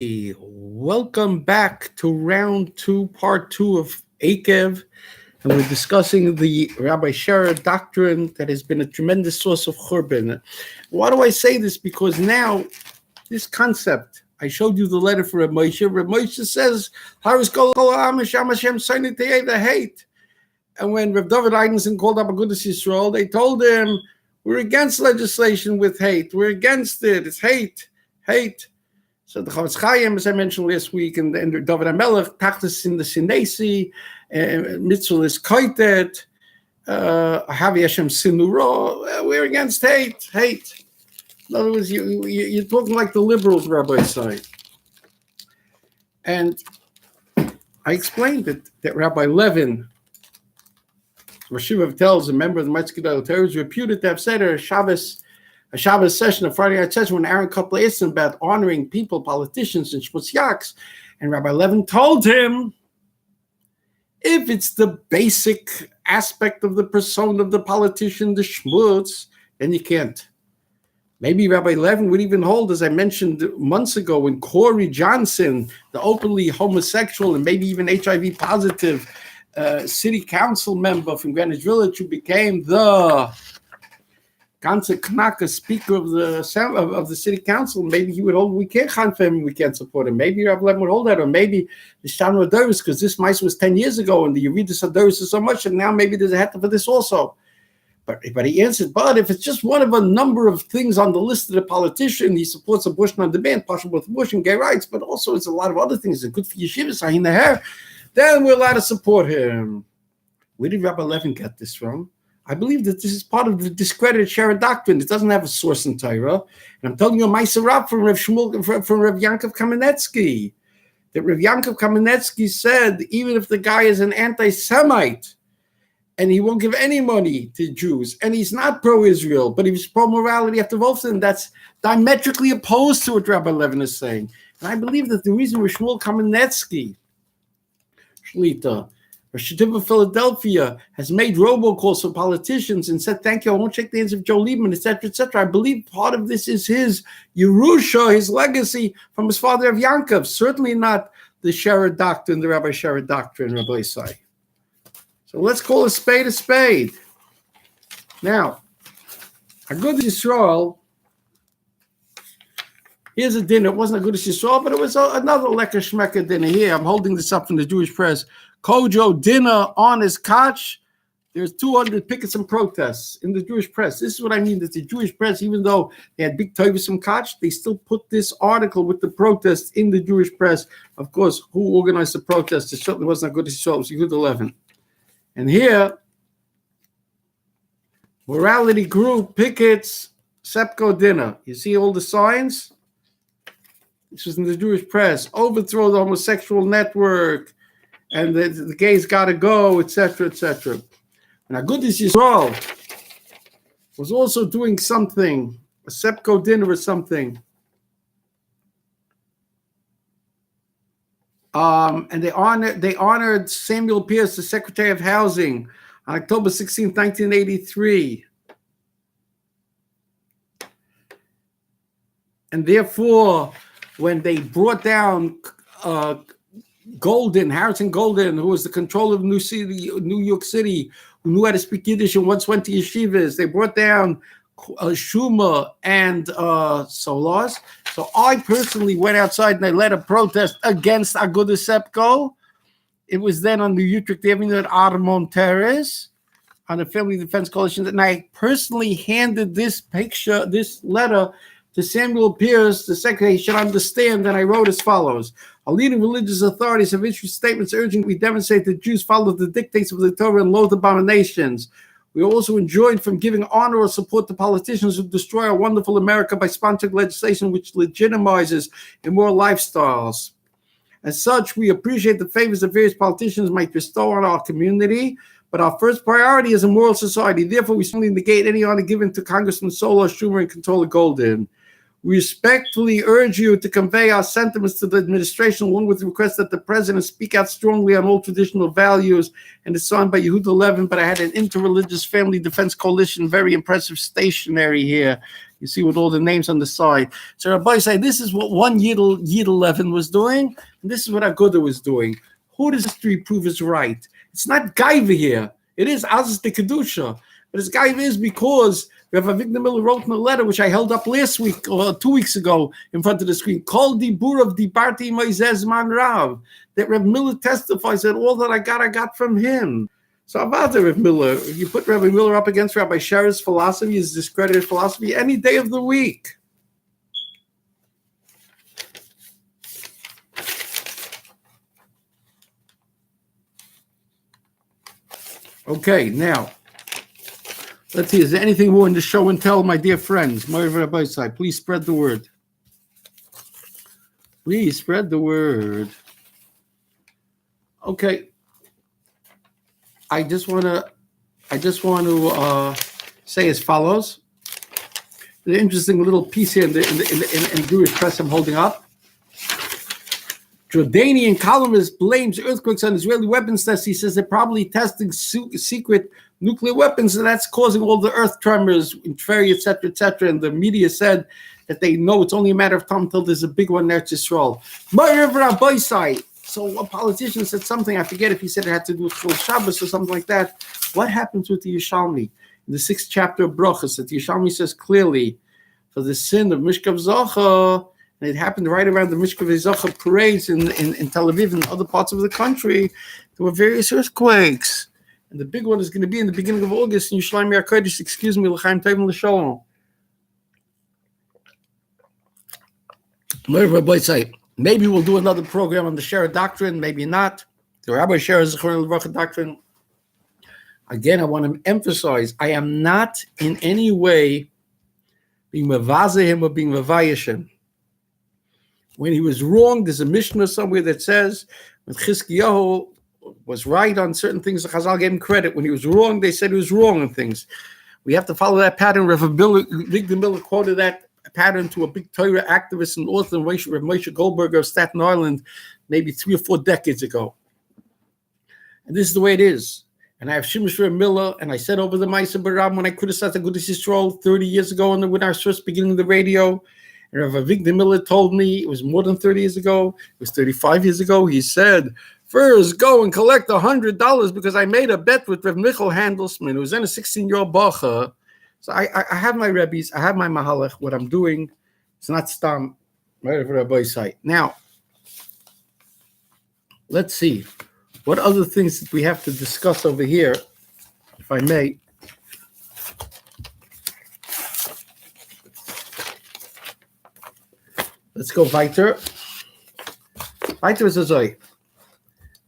Welcome back to round two, part two of ekev, and we're discussing the Rabbi Sherer doctrine that has been a tremendous source of churban. Why do I say this? Because now this concept, I showed you the letter for Reb Moshe. Reb Moshe says, "Haris kol ha'am Hashem soni the hate." And when Reb David Eidenson called up Agudas Yisrael, they told him, "We're against legislation with hate. We're against it. It's hate, hate." So the Chavetz Chaim, as I mentioned last week, and David HaMelech, Tachlis in the Sinesi, Mitzvah is Koitet, Havi Hashem Sinuro. We're against hate, hate. In other words, you're talking like the liberals, Rabbi say. And I explained that Rabbi Levin, Rosh Hashiva tells a member of the Motzei Gedolei Torah, is reputed to have said at a Shabbos session, a Friday night session, when Aaron Koppel asked him about honoring people, politicians, and shmutz yaks, and Rabbi Levin told him, if it's the basic aspect of the persona of the politician, the shmutz, then you can't. Maybe Rabbi Levin would even hold, as I mentioned months ago, when Corey Johnson, the openly homosexual and maybe even HIV positive city council member from Greenwich Village, who became the Ganze Knaka speaker of the city council, maybe he would hold, we can't hunt him, we can't support him. Maybe Rabbi Levin would hold that, or maybe the Shana Adoris, because this mice was 10 years ago, and you read this Adoris so much, and now maybe there's a heter for this also. But he answered, but if it's just one of a number of things on the list of the politician, he supports abortion on demand, partial birth abortion, gay rights, but also it's a lot of other things that are good for yeshivas, ahin hair, then we're allowed to support him. Where did Rabbi Levin get this from? I believe that this is part of the discredited sherer doctrine. It doesn't have a source in Torah. And I'm telling you a Ma'aser Rab from Rav Yankov Kamenetsky. That Rav Yankov Kamenetsky said, even if the guy is an anti-Semite, and he won't give any money to Jews, and he's not pro-Israel, but he's pro-morality after Wolfson, that's diametrically opposed to what Rabbi Levin is saying. And I believe that the reason Rav Shmuel Kamenetsky, Shlita, Rosh Hashiva Philadelphia, has made robocalls for politicians and said, thank you, I won't shake the hands of Joe Lieberman, etc., etc. I believe part of this is his Yerusha, his legacy from his father of Yankov, certainly not the Sherer doctrine, the Rabbi Sherer doctrine, Rabbi Isai. So let's call a spade a spade. Now, Agudas Yisrael, here's a dinner. It wasn't Agudas Yisrael, but it was another Lekker Shmecker dinner. Here, I'm holding this up from the Jewish press. Kojo dinner on his couch. There's 200 pickets and protests in the Jewish press. This is what I mean, that the Jewish press, even though they had big tovus and koch, they still put this article with the protests in the Jewish press. Of course, who organized the protests? It certainly wasn't Agudas Yisrael, it was Yehud 11. And here, morality group pickets Sepko dinner. You see all the signs? This was in the Jewish press. Overthrow the homosexual network, and the gays got to go, etc., etc. And Agudas Yisrael was also doing something, a Sepko dinner or something. And they honored Samuel Pierce, the Secretary of Housing, on October 16, 1983. And therefore, when they brought down Harrison Golden, who was the controller of New York City, who knew how to speak Yiddish and once went to yeshivas, they brought down Schumer and Solas. So I personally went outside and I led a protest against Agudas Sepko. It was then on the Utrecht Avenue at Armon Terrace on the Family Defense Coalition. And I personally handed this letter to Samuel Pierce, the secretary. He should understand. And I wrote as follows. Our leading religious authorities have issued statements urging we demonstrate that Jews follow the dictates of the Torah and loathe abominations. We are also enjoined from giving honor or support to politicians who destroy our wonderful America by sponsoring legislation which legitimizes immoral lifestyles. As such, we appreciate the favors that various politicians might bestow on our community, but our first priority is a moral society. Therefore, we strongly negate any honor given to Congressman Solas, Schumer, and Controller Golden. We respectfully urge you to convey our sentiments to the administration, along with the request that the president speak out strongly on all traditional values. And it's signed by Yehud 11, but I had an interreligious family defense coalition, very impressive stationery here. You see with all the names on the side. So Rabbi say, this is what one Yid 11 was doing, and this is what Aguda was doing. Who does history prove is right? It's not Gaiva here. It is Aziz de Kedusha. But his Gaiva is because Rav Avigdor Miller wrote in a letter, which I held up last week or 2 weeks ago in front of the screen, called Dibur of Dibarti Moisez Man Rav, that Rav Miller testifies that all that I got from him. So about Rav Miller, if you put Rabbi Miller up against Rabbi Sherer's philosophy, his discredited philosophy, any day of the week. Okay, now, let's see, is there anything more in the show and tell, my dear friends? Please spread the word. Please spread the word. Okay. I just want to say as follows. The interesting little piece here in the Jewish press I'm holding up. Jordanian columnist blames earthquakes on Israeli weapons tests. He says they're probably testing secret nuclear weapons, and that's causing all the earth tremors in Tver, etc., etc. And the media said that they know it's only a matter of time until there's a big one in Eretz Yisrael. So a politician said something, I forget if he said it had to do with Chil Shabbos or something like that. What happens with the Yerushalmi? In the 6th chapter of Brachos, that the Yerushalmi says clearly, for the sin of Mishkav Zocha, and it happened right around the Mishkav Zocha parades in Tel Aviv and other parts of the country, there were various earthquakes. And the big one is going to be in the beginning of August in Yerushalayim HaKodesh, excuse me, L'chaim Tov L'Shalom. Rabbi say, maybe we'll do another program on the sherer doctrine, maybe not. The Rabbi Sherer Zichron L'Bracha doctrine. Again, I want to emphasize, I am not in any way being mevazeh or being mevayish him. When he was wrong, there's a Mishnah somewhere that says when Chizkiyahu was right on certain things, the Chazal gave him credit. When he was wrong, they said he was wrong on things. We have to follow that pattern. Rav Avigdor Miller quoted that pattern to a big Torah activist and author, Rav Moshe Goldberger of Staten Island, maybe 3 or 4 decades ago. And this is the way it is. And I have Shemesh Rav Miller, and I said over the Ma'aser Baram when I criticized the Agudas Yisrael 30 years ago when I was first beginning the radio. And Rav Avigdor Miller told me, it was more than 30 years ago, it was 35 years ago, he said, first go and collect $100 because I made a bet with Rav Michael Handelsman, who was then a 16-year-old bacha. So I have my Rebbes, I have my Mahalach. What I'm doing, it's not stam. Now, let's see. What other things that we have to discuss over here, if I may? Let's go weiter. Weiter is a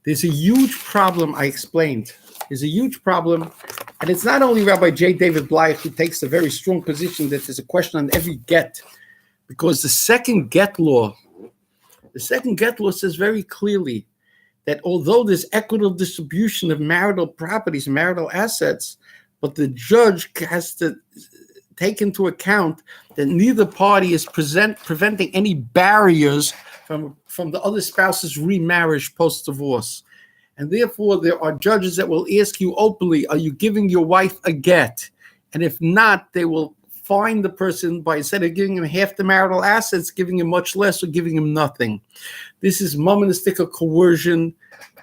There's a huge problem, I explained. There's a huge problem. And it's not only Rabbi J. David Blythe who takes a very strong position that there's a question on every get, because the second get law says very clearly that although there's equitable distribution of marital properties, marital assets, but the judge has to take into account that neither party is preventing any barriers from the other spouse's remarriage post-divorce. And therefore, there are judges that will ask you openly, are you giving your wife a get? And if not, they will fine the person by, instead of giving him half the marital assets, giving him much less or giving him nothing. This is momonistic coercion.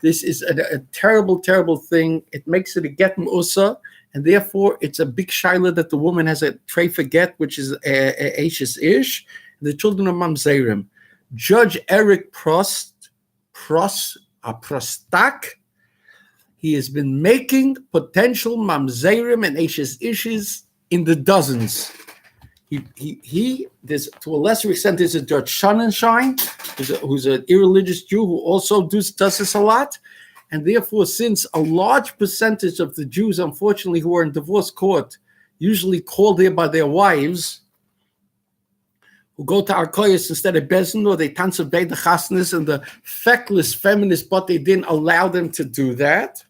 This is a terrible, terrible thing. It makes it a get mu'usa, and therefore it's a big shaila that the woman has a tray for get, which is a Ashes Ish, the children of Mamzerim. Judge Eric Prostak, he has been making potential mamzerim and Ashes Ishes in the dozens. There's, to a lesser extent, there's a Judge Sonnenschein, who's an irreligious Jew who also does this a lot. And therefore, since a large percentage of the Jews, unfortunately, who are in divorce court, usually called there by their wives, who go to Arkoyas instead of Bezin, or they tanz Beit Chasnas, and the feckless feminists, but they didn't allow them to do that.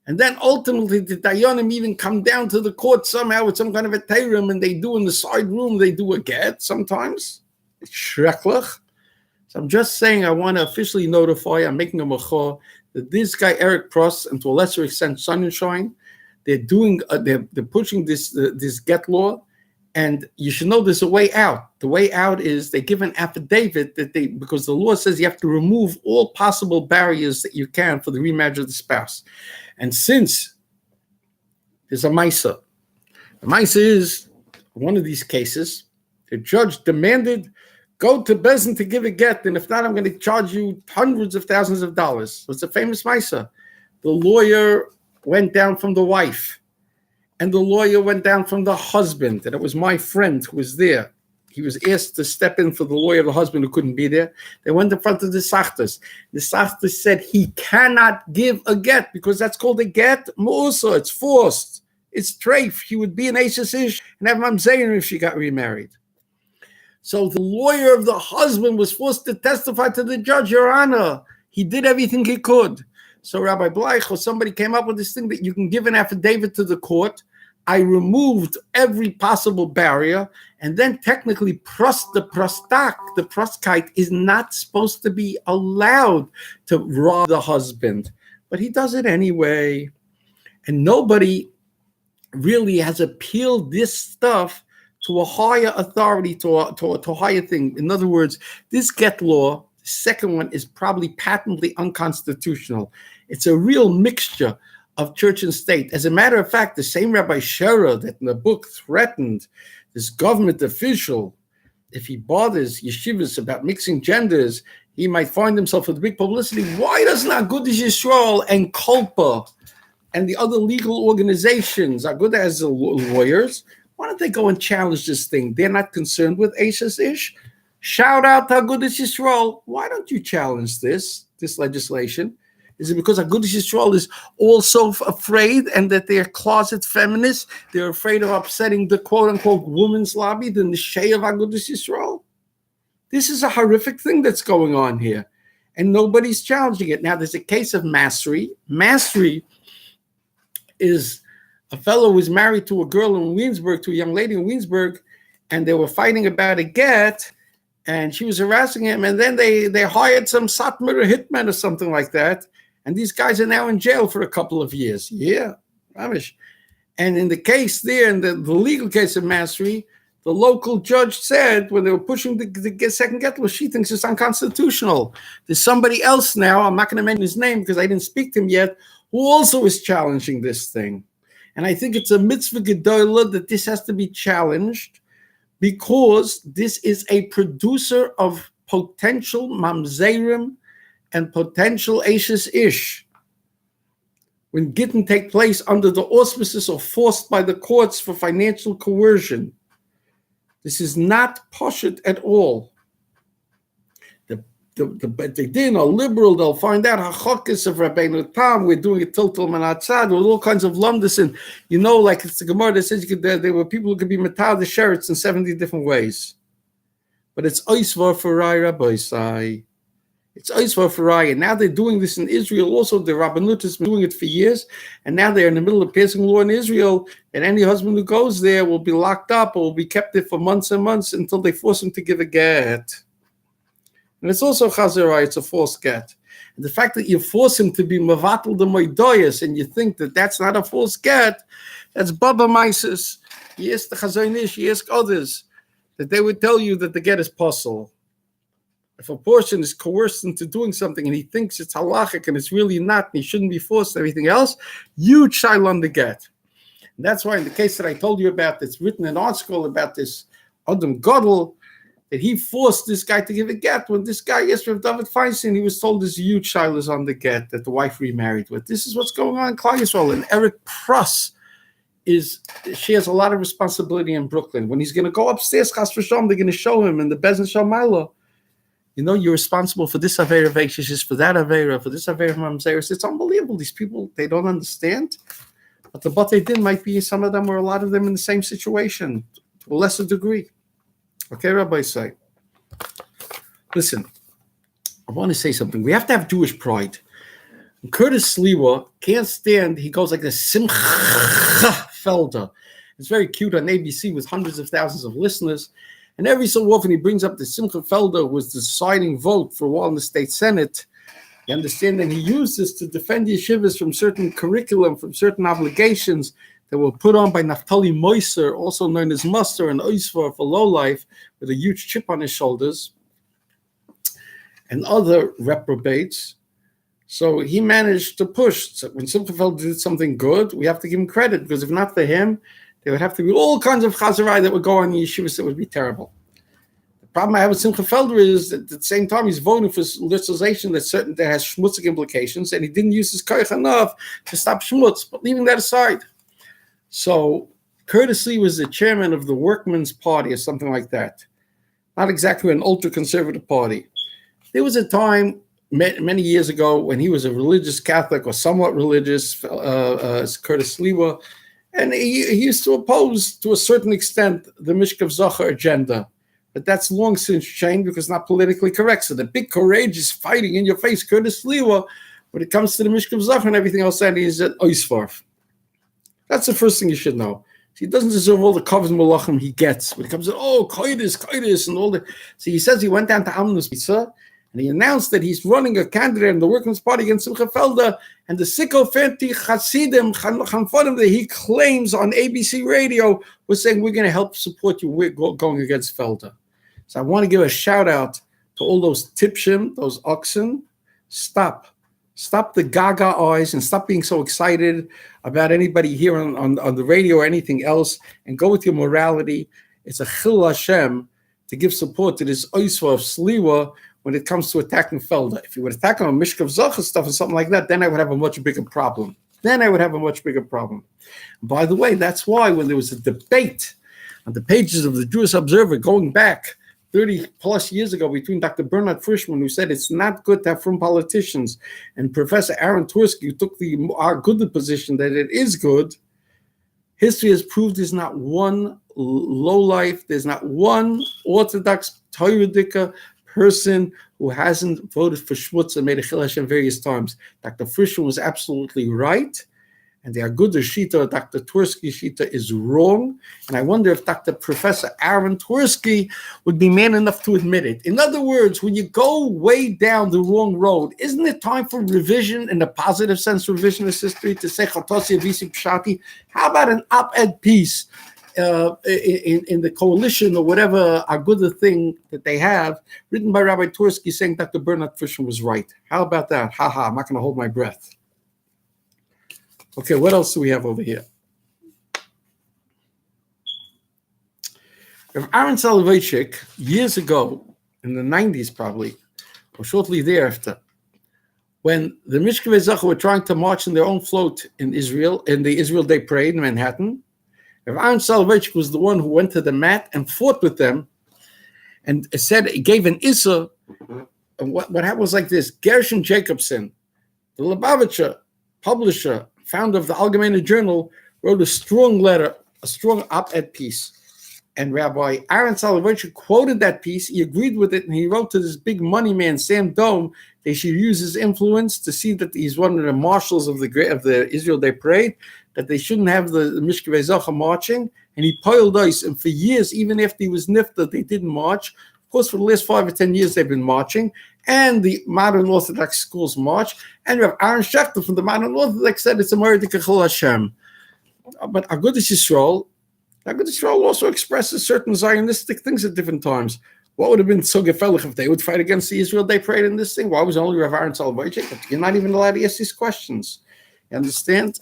And then ultimately, the Dayanim even come down to the court somehow with some kind of a teirim, and they do in the side room, they do a get sometimes. It's shreklach. So I'm just saying, I want to officially notify, I'm making a machor, that this guy, Eric Pross, and to a lesser extent, Sonnenschein, they're pushing this get law. And you should know there's a way out. The way out is they give an affidavit because the law says you have to remove all possible barriers that you can for the remarriage of the spouse. And since there's a Maisa, the Maisa is one of these cases, the judge demanded, go to Bezdin to give a get, and if not, I'm going to charge you hundreds of thousands of dollars. So it's a famous Maisa. The lawyer went down from the wife, and the lawyer went down from the husband, and it was my friend who was there. He was asked to step in for the lawyer of the husband who couldn't be there. They went in front of the Sachtas. The Sachtas said he cannot give a get because that's called a get mu'usa. It's forced. It's treif. He would be an Ashes Ish and have mamzerim if she got remarried. So the lawyer of the husband was forced to testify to the judge, Your Honor. He did everything he could. So Rabbi Bleich or somebody came up with this thing that you can give an affidavit to the court. I removed every possible barrier, and then technically the proskite is not supposed to be allowed to rob the husband, but he does it anyway. And nobody really has appealed this stuff to a higher authority, to a higher thing. In other words, this get law, the second one, is probably patently unconstitutional. It's a real mixture of church and state. As a matter of fact, the same Rabbi Sherer that in the book threatened this government official, if he bothers yeshivas about mixing genders, he might find himself with big publicity. Why doesn't Agudas Yisrael and Kolpa and the other legal organizations, Agudah as the lawyers, why don't they go and challenge this thing? They're not concerned with Ashes Ish. Shout out to Agudas Yisrael. Why don't you challenge this legislation? Is it because Agudas Yisrael is also afraid and that they're closet feminists? They're afraid of upsetting the quote-unquote women's lobby, the Nishei of Agudas Yisrael? This is a horrific thing that's going on here, and nobody's challenging it. Now, there's a case of Masri. Masri is a fellow who was married to a girl in Williamsburg, to a young lady in Williamsburg, and they were fighting about a get, and she was harassing him, and then they hired some Satmar hitman or something like that. And these guys are now in jail for a couple of years. Yeah, Ramesh. And in the case there, in the legal case of Masri, the local judge said when they were pushing the second get law, she thinks it's unconstitutional. There's somebody else now, I'm not going to mention his name because I didn't speak to him yet, who also is challenging this thing. And I think it's a mitzvah gedolah that this has to be challenged because this is a producer of potential mamzerim and potential Ashes Ish. When Gittin take place under the auspices or forced by the courts for financial coercion. This is not poshut at all. They didn't are liberal, they'll find out hachokis of Rabbeinu Tam, we're doing it tiltal manatzad, with all kinds of lumdus, and you know, like it's the Gemara that says there were people who could be matah the sherets in 70 different ways. But it's oisvar for Rai Rabbi Sai. It's oisvar for Rai, and now they're doing this in Israel also. The Rabbanut has been doing it for years, and now they're in the middle of passing law in Israel, and any husband who goes there will be locked up or will be kept there for months and months until they force him to give a get. And it's also chazerai, it's a false get. And the fact that you force him to be mavatal the moidoyas and you think that that's not a false get, that's baba maisis. You ask the chazonish, you ask others, that they would tell you that the get is possible. If a person is coerced into doing something and he thinks it's halachic and it's really not, and he shouldn't be forced and everything else, huge shail on the get. And that's why in the case that I told you about, that's written an article about this Adam Godel, that he forced this guy to give a get. When this guy asked for David Feinstein, he was told there's huge shilas on the get that the wife remarried with. This is what's going on in Klal Yisrael. And Eric Pruss she has a lot of responsibility in Brooklyn. When he's going to go upstairs, Chas v'Shalom, they're going to show him in the Bezdin Shalmaila, you know, you're responsible for this Avera Veishis, for that Avera, for this Avera Mamzeris. It's unbelievable. These people, they don't understand. But the Batei Din might be some of them or a lot of them in the same situation to a lesser degree. Okay, Rabbi Say. Listen, I want to say something. We have to have Jewish pride. Curtis Sliwa can't stand, he goes like a Simcha Felder. It's very cute on ABC with hundreds of thousands of listeners. And every so often he brings up the Simcha Felder who was the deciding vote for a while in the state senate. You understand? And he used this to defend yeshivas from certain curriculum, from certain obligations that were put on by Naftali Moiser, also known as Muster and Oisvar for lowlife, with a huge chip on his shoulders, and other reprobates. So he managed to push. So when Simcha Felder did something good, we have to give him credit, because if not for him, there would have to be all kinds of chazarai that would go on the yeshivas that would be terrible. The problem I have with Simcha Felder is that at the same time he's voting for legislation that has schmutzig implications, and he didn't use his koich enough to stop schmutz. But leaving that aside, so Curtis Lee was the chairman of the Workmen's Party or something like that. Not exactly an ultra-conservative party. There was a time many years ago when he was a religious Catholic or somewhat religious, Curtis Lee was, and he used to oppose to a certain extent the Mishkav Zachar agenda. But that's long since changed because it's not politically correct. So the big courageous fighting in your face, Curtis Lee, when it comes to the Mishkav Zachar and everything else, that is at Oisvarf. That's the first thing you should know. He doesn't deserve all the kavod malachim he gets when it comes to koidis, and all the. So he says he went down to Amnus Pizza and he announced that he's running a candidate in the Workmen's Party against Simcha Felder, and the sycophantic Hasidim Chanfonim that he claims on ABC radio was saying, we're going to help support you. We're going against Felder. So I want to give a shout out to all those tipshim, those oxen. Stop the gaga eyes and stop being so excited about anybody here on the radio or anything else, and go with your morality. It's a chil Hashem to give support to this oisva of sliwa when it comes to attacking Felder. If you would attack on Mishkav Zachar stuff or something like that, then I would have a much bigger problem. By the way, that's why when there was a debate on the pages of the Jewish Observer going back 30 plus years ago between Dr. Bernard Frischman, who said it's not good to have from politicians, and Professor Aaron Tversky, who took the good position that it is good, history has proved there's not one lowlife, there's not one Orthodox Toyedika person who hasn't voted for Schmutz and made a Chil Hashem various times. Dr. Frischman was absolutely right, and the Aguda Shita, Dr. Tversky Shita, is wrong. And I wonder if Professor Aaron Tversky would be man enough to admit it. In other words, when you go way down the wrong road, isn't it time for revision, in a positive sense, revisionist history, to say Chatosi Avisi Pshati? How about an op-ed piece in the coalition or whatever Aguda thing that they have, written by Rabbi Tversky, saying Dr. Bernard Frischman was right? How about that? I'm not going to hold my breath. Okay, what else do we have over here? Aaron Soloveitchik, years ago, in the 90s probably, or shortly thereafter, when the Mishkevei Zachar were trying to march in their own float in Israel, in the Israel Day Parade in Manhattan, Aaron Soloveitchik was the one who went to the mat and fought with them, and said, he gave an issa. And what happened was like this: Gershon Jacobson, the Lubavitcher publisher, founder of the Allgemeine Journal, wrote a strong letter, a strong op-ed piece. And Rabbi Aaron Soloveitchik quoted that piece. He agreed with it, and he wrote to this big money man, Sam Dome, they should use his influence to see that he's one of the marshals of the Israel Day Parade, that they shouldn't have the Mishkevei Zachar marching. And he piled ice, and for years, even after he was nifta, they didn't march. Of course, for the last 5 or 10 years, they've been marching, and the modern Orthodox schools march. And Rabbi Aaron Schechter from the modern Orthodox said it's a Mordechai Chil Hashem. But Agudas Yisrael also expresses certain Zionistic things at different times. What would have been so gefährlich if they would fight against the Israel Day Parade in this thing? Why was only Rav Aaron Soloveitchik? You're not even allowed to ask these questions. You understand?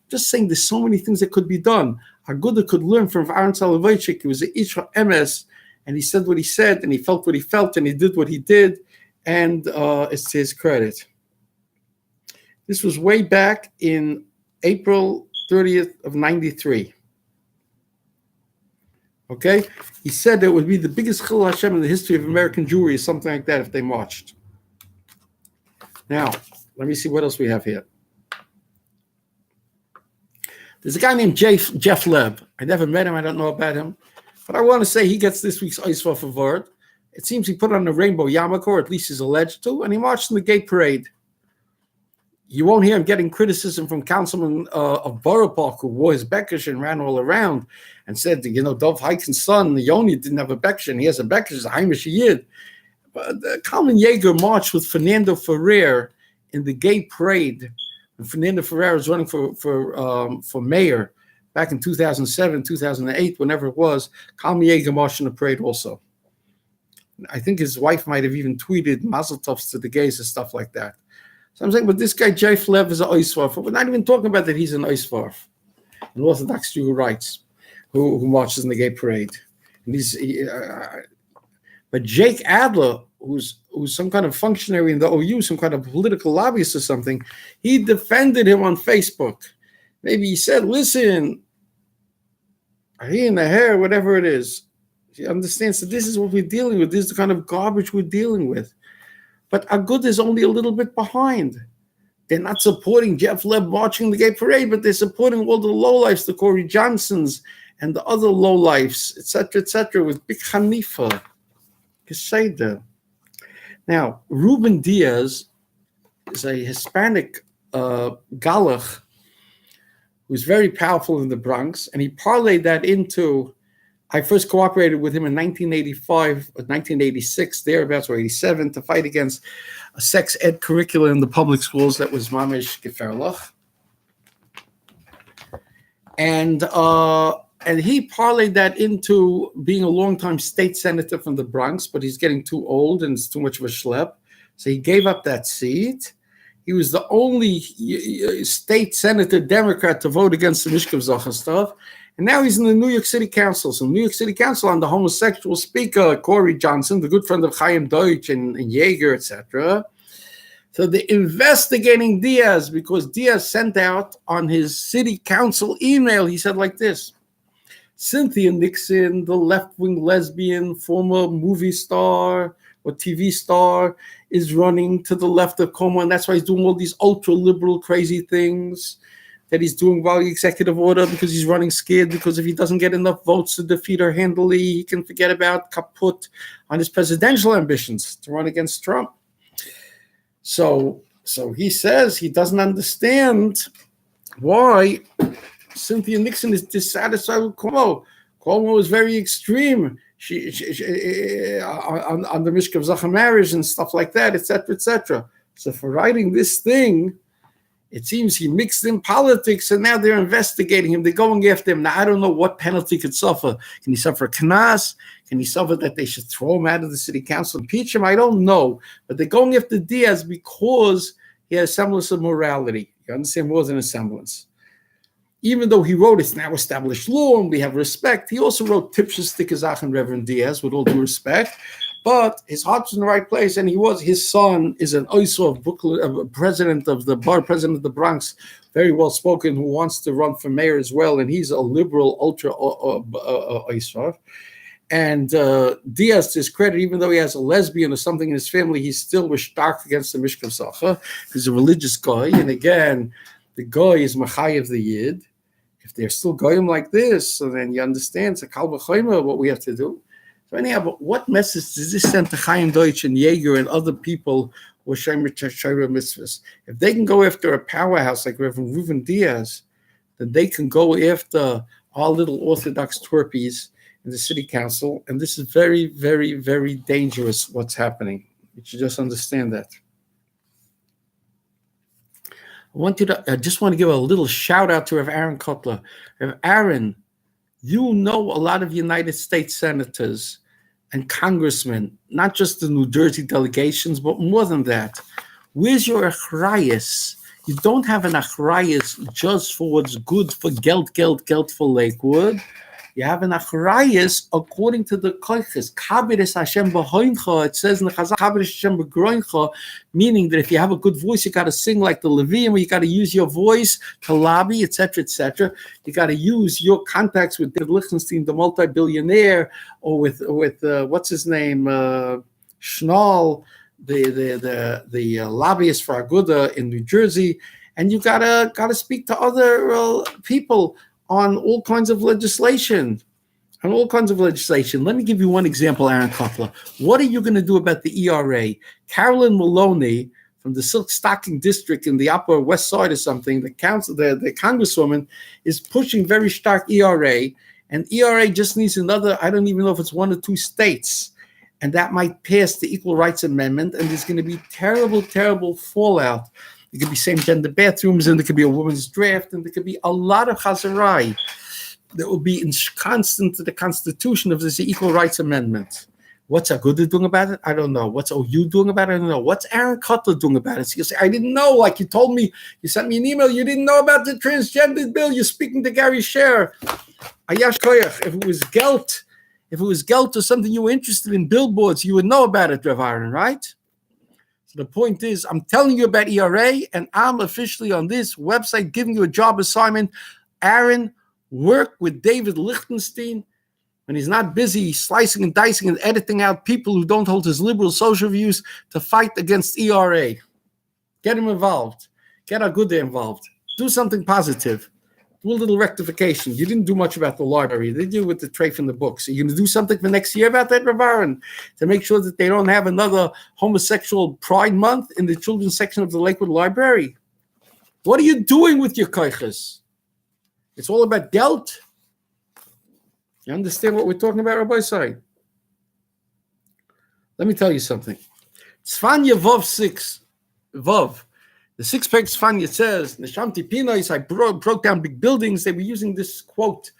Just saying there's so many things that could be done. Aguda could learn from Rav Aaron Soloveitchik. He was an Ish MS, and he said what he said, and he felt what he felt, and he did what he did, and it's to his credit. This was way back in April 30th of 93. Okay? He said it would be the biggest Chil Hashem in the history of American Jewry, or something like that, if they marched. Now, let me see what else we have here. There's a guy named Jeff Leb. I never met him. I don't know about him. But I want to say he gets this week's Eisva for Vord. It seems he put on a rainbow yarmulke, or at least he's alleged to, and he marched in the gay parade. You won't hear him getting criticism from councilman of Borough Park, who wore his Bekish and ran all around and said, Dov Heiken's son, Yoni, didn't have a Bekish, and he has a Bekish, he's a Heimish Yid. But Kalman Yeager marched with Fernando Ferrer in the gay parade. And Fernando Ferrer was running for mayor back in 2007, 2008, whenever it was, Kal Miyeh Gamash in the parade also. I think his wife might have even tweeted mazel tovs to the gays and stuff like that. So I'm saying, but this guy, Jeff Lev, is an Oisvarf. We're not even talking about that he's an Oisvarf, an Orthodox Jew who writes, who marches in the gay parade. And but Jake Adler, who's some kind of functionary in the OU, some kind of political lobbyist or something, he defended him on Facebook. Maybe he said, listen, he in the hair, whatever it is. He understands that this is what we're dealing with. This is the kind of garbage we're dealing with. But Agud is only a little bit behind. They're not supporting Jeff Leb marching the gay parade, but they're supporting all the lowlifes, the Corey Johnsons and the other lowlifes, etc., with Big Hanifa. Geseder. Now, Ruben Diaz is a Hispanic Galach who's very powerful in the Bronx, and he parlayed that into, I first cooperated with him in 1985 or 1986, thereabouts, or 87, to fight against a sex ed curriculum in the public schools that was mamish geferlach. And he parlayed that into being a longtime state senator from the Bronx, but he's getting too old and it's too much of a schlep. So he gave up that seat. He was the only state senator Democrat to vote against the Mishkav Zacha stuff. And now he's in the New York City Council. So New York City Council, on the homosexual speaker, Corey Johnson, the good friend of Chaim Deutsch and Jaeger, etc. So they're investigating Diaz because Diaz sent out on his city council email, he said like this: Cynthia Nixon, the left-wing lesbian, former movie star or TV star, is running to the left of Como, and that's why he's doing all these ultra-liberal crazy things that he's doing by executive order, because he's running scared, because if he doesn't get enough votes to defeat her handily, he can forget about kaput on his presidential ambitions to run against Trump. So he says he doesn't understand why Cynthia Nixon is dissatisfied with Cuomo. Cuomo is very extreme. She on the Mishkav Zacha marriage and stuff like that, etc., etc. So for writing this thing, it seems he mixed in politics, and now they're investigating him. They're going after him. Now, I don't know what penalty he could suffer. Can he suffer a knas? Can he suffer that they should throw him out of the city council, impeach him? I don't know. But they're going after Diaz because he has a semblance of morality. You understand? More than a semblance. Even though he wrote it's now established law and we have respect, he also wrote Tipshus Tikazach and Reverend Diaz, with all due respect. But his heart's in the right place, and his son is an Oisov president of the bar, president of the Bronx, very well spoken, who wants to run for mayor as well, and he's a liberal ultra Oisov. And Diaz, to his credit, even though he has a lesbian or something in his family, he still was stark against the Mishkav Zacha. He's a religious guy, and again, the guy is Machayev the Yid. If they're still goyim like this, so then you understand, it's a kal v'chomer what we have to do. So anyhow, but what message does this send to Chaim Deutsch and Jaeger and other people who are sherer mitzvahs? If they can go after a powerhouse like Reverend Ruben Diaz, then they can go after our little Orthodox twerpies in the city council. And this is very, very, very dangerous what's happening. You should just understand that. I just want to give a little shout out to Rev. Aaron Kotler. Rev. Aaron, you know a lot of United States senators and congressmen, not just the New Jersey delegations, but more than that. Where's your achrayas? You don't have an achrayas just for what's good for geld for Lakewood. You have an achrayas according to the koiches. Kaberes Hashem b'hoincha. It says in the Chazal, Kaberes Hashem b'groincha, meaning that if you have a good voice, you got to sing like the Levium, you got to use your voice to lobby, etc., etc. You got to use your contacts with David Lichtenstein, the multi-billionaire, or with what's his name, Schnall, the lobbyist for Aguda in New Jersey, and you gotta speak to other people on all kinds of legislation. Let me give you one example, Aaron Kotler. What are you going to do about the ERA? Carolyn Maloney from the Silk Stocking District in the Upper West Side or something, the congresswoman, is pushing very stark ERA, and ERA just needs another, I don't even know if it's 1 or 2 states, and that might pass the Equal Rights Amendment, and there's going to be terrible, terrible fallout. There could be same-gender bathrooms, and there could be a women's draft, and there could be a lot of chazarai. that will be constant to the Constitution if there's an Equal Rights Amendment. What's Aguda doing about it? I don't know. What's OU doing about it? I don't know. What's Aaron Cutler doing about it? So you say, I didn't know. Like you told me, you sent me an email. You didn't know about the transgender bill. You're speaking to Gary Sherer. Ayash Koyach. If it was Gelt or something you were interested in, billboards, you would know about it, Rav Aaron, right? So the point is, I'm telling you about ERA, and I'm officially on this website giving you a job assignment. Aaron, work with David Lichtenstein. When he's not busy slicing and dicing and editing out people who don't hold his liberal social views to fight against ERA. Get him involved. Get Aguda involved. Do something positive. Do a little rectification. You didn't do much about the library, did you, with the tray from the books? Are you going to do something for next year about that, Rav Aaron, to make sure that they don't have another homosexual pride month in the children's section of the Lakewood Library? What are you doing with your koiches? It's all about gelt. You understand what we're talking about, Rabbi Sai? Let me tell you something. Tzfanya Vav 6. Vav. The 6th Tzfanya says, Neshamti Pinois, I broke down big buildings. They were using this quote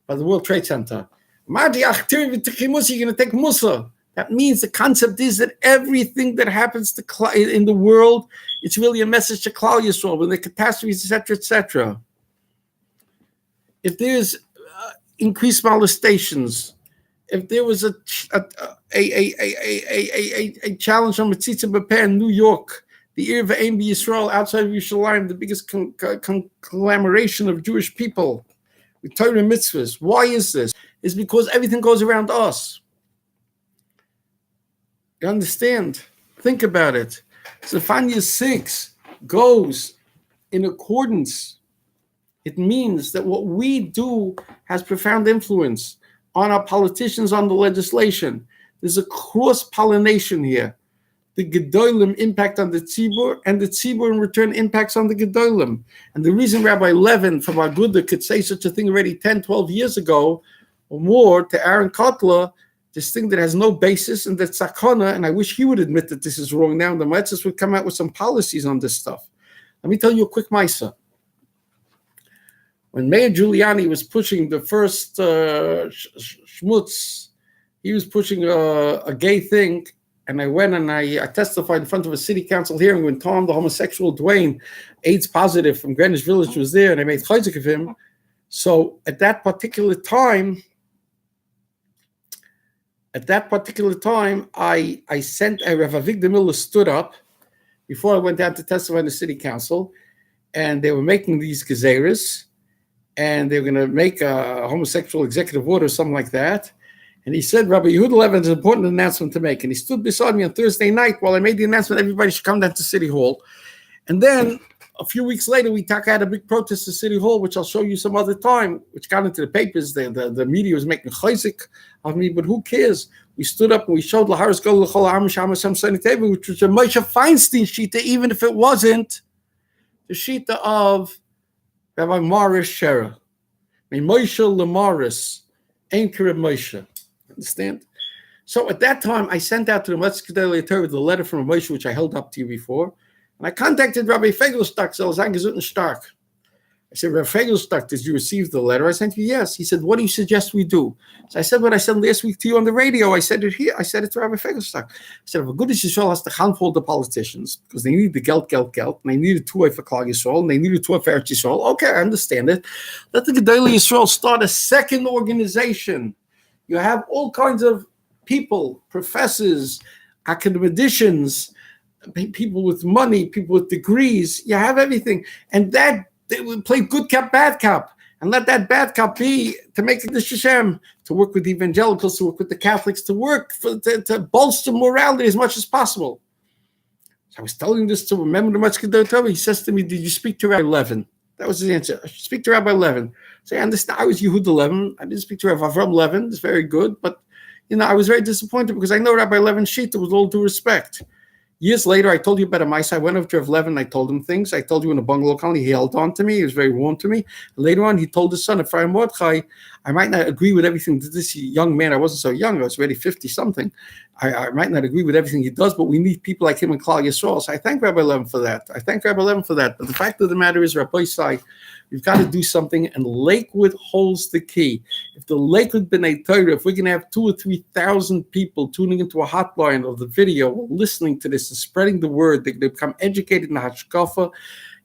by the World Trade Center. You're going to take Musa. That means the concept is that everything that happens in the world, it's really a message to Klal Yisrael, when the catastrophes, etc., etc. If there's increased molestations, if there was a challenge on Mitzitza B'Peh in New York, the Irva Ein B'Yisrael outside of Yerushalayim, the biggest conglomeration of Jewish people with Torah and mitzvahs. Why is this? It's because everything goes around us. You understand? Think about it. Zephaniah 6 goes in accordance. It means that what we do has profound influence on our politicians, on the legislation. There's a cross-pollination here. The Gedolim impact on the Tzibur, and the Tzibur in return impacts on the Gedolim. And the reason Rabbi Levin from Aguda could say such a thing already 10, 12 years ago or more to Aaron Kotler, this thing that has no basis and that's sakana, and I wish he would admit that this is wrong now, and the Metzes would come out with some policies on this stuff. Let me tell you a quick Maisa. When Mayor Giuliani was pushing the first schmutz, he was pushing a gay thing, and I went and I testified in front of a city council hearing when Tom, the homosexual Dwayne, AIDS positive from Greenwich Village, was there, and I made chayzik of him. So at that particular time, I sent Rav Avigdor Miller stood up before I went down to testify in the city council, and they were making these gezeres, and they were going to make a homosexual executive order or something like that. And he said, Rabbi Yehuda Levin has an important announcement to make. And he stood beside me on Thursday night while I made the announcement, everybody should come down to City Hall. And then a few weeks later, we had a big protest at City Hall, which I'll show you some other time, which got into the papers. The media was making chayzik of me, but who cares? We stood up and we showed Laharis Go L'chol Ha'am Shama Shem Saniteva, which was a Moshe Feinstein shita, even if it wasn't the shita of Rabbi Morris Sherer. Moshe Lamaris ain't Kereb Moshe. Understand? So at that time, I sent out to the Metzger Torah the letter from Moshe, which I held up to you before, and I contacted Rabbi Fegelstock, Stark. I said, Rabbi Fegelstock, did you receive the letter? I sent you, yes. He said, what do you suggest we do? So I said what I said last week to you on the radio. I said it here. I said it to Rabbi Fegelstock. I said, if a good Yisrael has to handhold the politicians because they need the gelt, and they need a two-way for Klal Yisrael, and they need a two-way for Eretz Yisrael. Okay, I understand it. Let the Gedolei Yisrael start a second organization. You have all kinds of people, professors, academicians, people with money, people with degrees. You have everything. And that they would play good cop, bad cop. And let that bad cop be to make it the Shishem, to work with the evangelicals, to work with the Catholics, to work to bolster morality as much as possible. So I was telling this to a member of the Metzger Torah. He says to me, did you speak to Rabbi Levin? That was his answer. I should speak to Rabbi Levin. So I understand. I was Yehuda Levin. I didn't speak to Rabbi Avram Levin. It's very good. But, I was very disappointed because I know Rabbi Levin's shita with all due respect. Years later, I told you about a mice. I went over to Rav Levin. I told him things. I told you in a bungalow colony. He held on to me. He was very warm to me. And later on, he told his son, Ephraim Mordechai, I might not agree with everything that this young man, I wasn't so young, I was already 50-something. I might not agree with everything he does, but we need people like him in Klal Yisrael. So I thank Rabbi Levin for that. But the fact of the matter is, Rabbi Isai, we've got to do something, and Lakewood holds the key. If the Lakewood B'nai Torah, if we're going to have 2,000 or 3,000 people tuning into a hotline or the video, or listening to this and spreading the word, they become educated in the Hashkafa.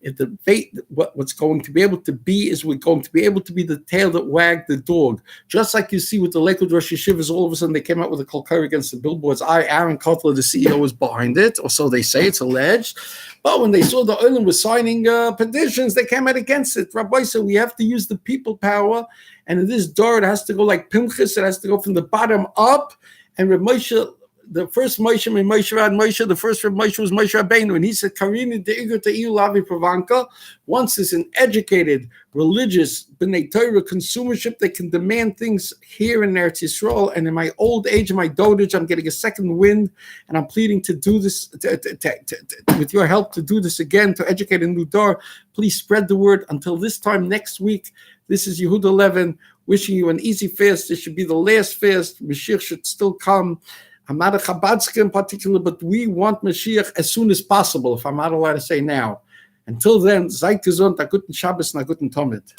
If the debate, what's going to be able to be is we're going to be able to be the tail that wagged the dog. Just like you see with the Lakewood Rosh Yeshivas, all of a sudden they came out with a kolkar against the billboards. Aaron Kotler, the CEO, was behind it, or so they say, it's alleged. But when they saw the Olim was signing petitions, they came out against it. Rabbi said we have to use the people power, and in this door it has to go like Pinchas, it has to go from the bottom up. And Reb Moshe, the first Moshe, the first Reb Moshe was Moshe Rabbeinu, and he said, "Karini de'igur te'iu lavi pravanka." Once there's an educated, religious, b'nai Torah consumership that can demand things here in Eretz Yisrael, and in my old age, in my dotage, I'm getting a second wind, and I'm pleading to do this, with your help, to do this again, to educate a new door. Please spread the word. Until this time next week, this is Yehuda Levin, wishing you an easy fast. This should be the last fast. Mashiach should still come. I'm not a Chabadsker in particular, but we want Mashiach as soon as possible, if I'm not allowed to say now. Until then, seid gesund, a guten Shabbos and a guten Tomit.